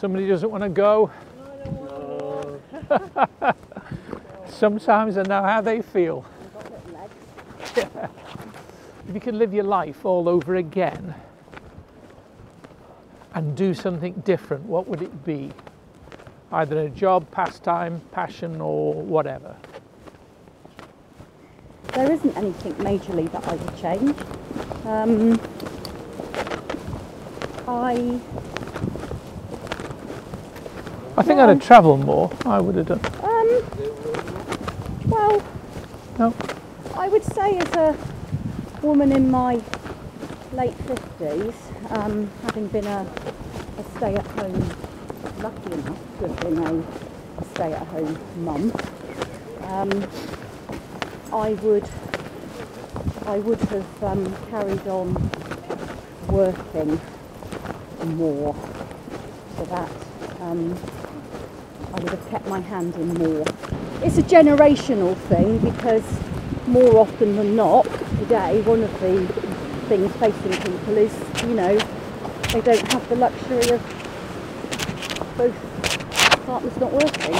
Somebody doesn't want to go. Sometimes I know how they feel. Yeah. If you could live your life all over again and do something different, what would it be? Either a job, pastime, passion, or whatever. There isn't anything majorly that I would change. I think I'd have travelled more. I would have done. Well, no. I would say as a woman in my late 50s, having been a stay-at-home, lucky enough to have been a stay-at-home mum, I would have carried on working more, so that I would have kept my hand in more. It's a generational thing, because more often than not today, one of the things facing people is, you know, they don't have the luxury of both partners not working.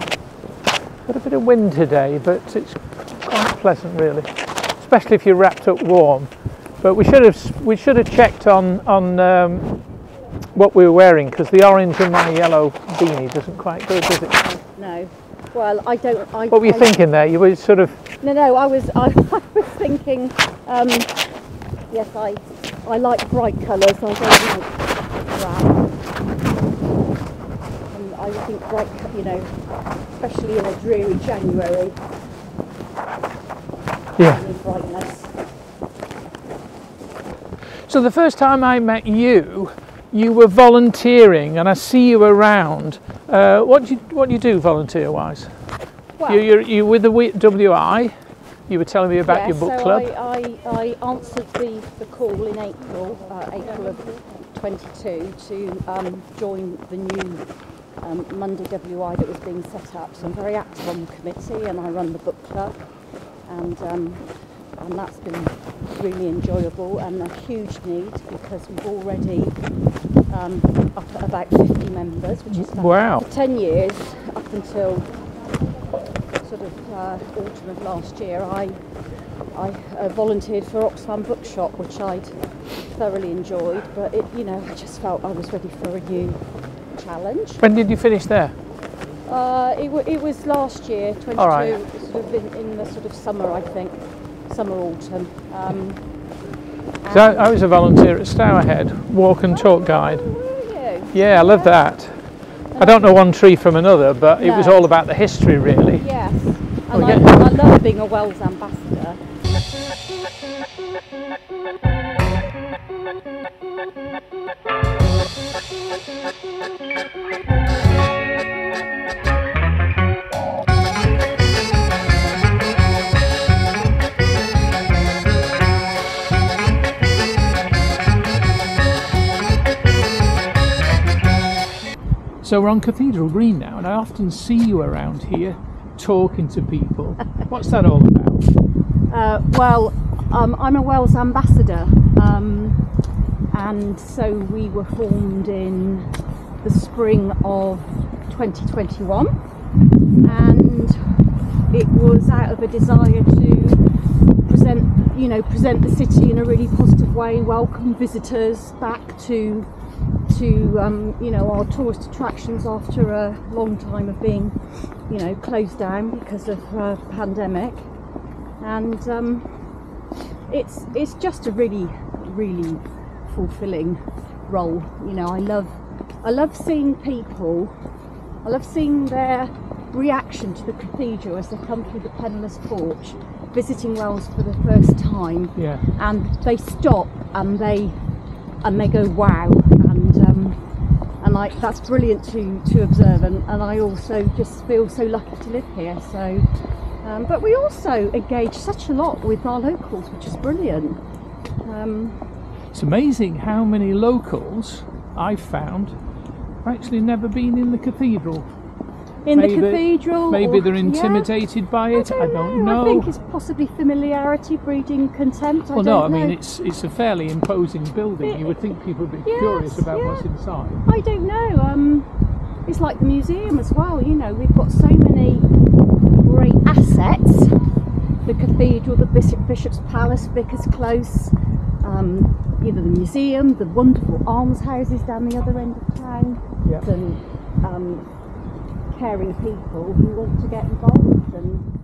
Got a bit of wind today, but it's quite pleasant really, especially if you're wrapped up warm. But we should have checked on what we were wearing, because the orange in my yellow beanie doesn't quite go, does it? No. Well, I don't. What were you thinking there? You were sort of. No. I was thinking. Yes, I like bright colours. I don't like brown. And I think bright, you know, especially in a dreary January. Yeah. Brightness. So the first time I met you, you were volunteering, and I see you around. What do you do volunteer-wise? Well, you with the WI. You were telling me about your book club. I answered the call in April of 22 to join the new Monday WI that was being set up. So I'm very active on the committee, and I run the book club, and that's been really enjoyable and a huge need, because we've already up at about 50 members, which is fantastic. Wow. For 10 years, up until sort of autumn of last year, I volunteered for Oxfam Bookshop, which I'd thoroughly enjoyed, but you know, I just felt I was ready for a new challenge. When did you finish there? It was last year, 22, All right. sort of in the sort of summer, I think, summer autumn. So I was a volunteer at Stourhead, walk and talk guide. Yeah, I love that. I don't know one tree from another, but it was all about the history, really. Yes, and I love being a Wells ambassador. So we're on Cathedral Green now, and I often see you around here talking to people. What's that all about? Well, I'm a Wells ambassador, and so we were formed in the spring of 2021, and it was out of a desire to present the city in a really positive way, welcome visitors back to our tourist attractions after a long time of being, closed down because of pandemic, and it's just a really, really fulfilling role. I love seeing people. I love seeing their reaction to the cathedral as they come through the Penniless Porch, visiting Wells for the first time. Yeah. And they stop and they go, wow, and that's brilliant to observe, and I also just feel so lucky to live here. So, but we also engage such a lot with our locals, which is brilliant. It's amazing how many locals I've found have actually never been in the cathedral. The cathedral. Maybe they're intimidated by it. I don't know. I think it's possibly familiarity breeding contempt. Well, I mean it's a fairly imposing building. You would think people would be curious about what's inside. I don't know. it's like the museum as well, you know, we've got so many great assets. The cathedral, the Bishop's Palace, Vicar's Close, you know, the museum, the wonderful almshouses down the other end of town, Yeah. and caring people who want to get involved. And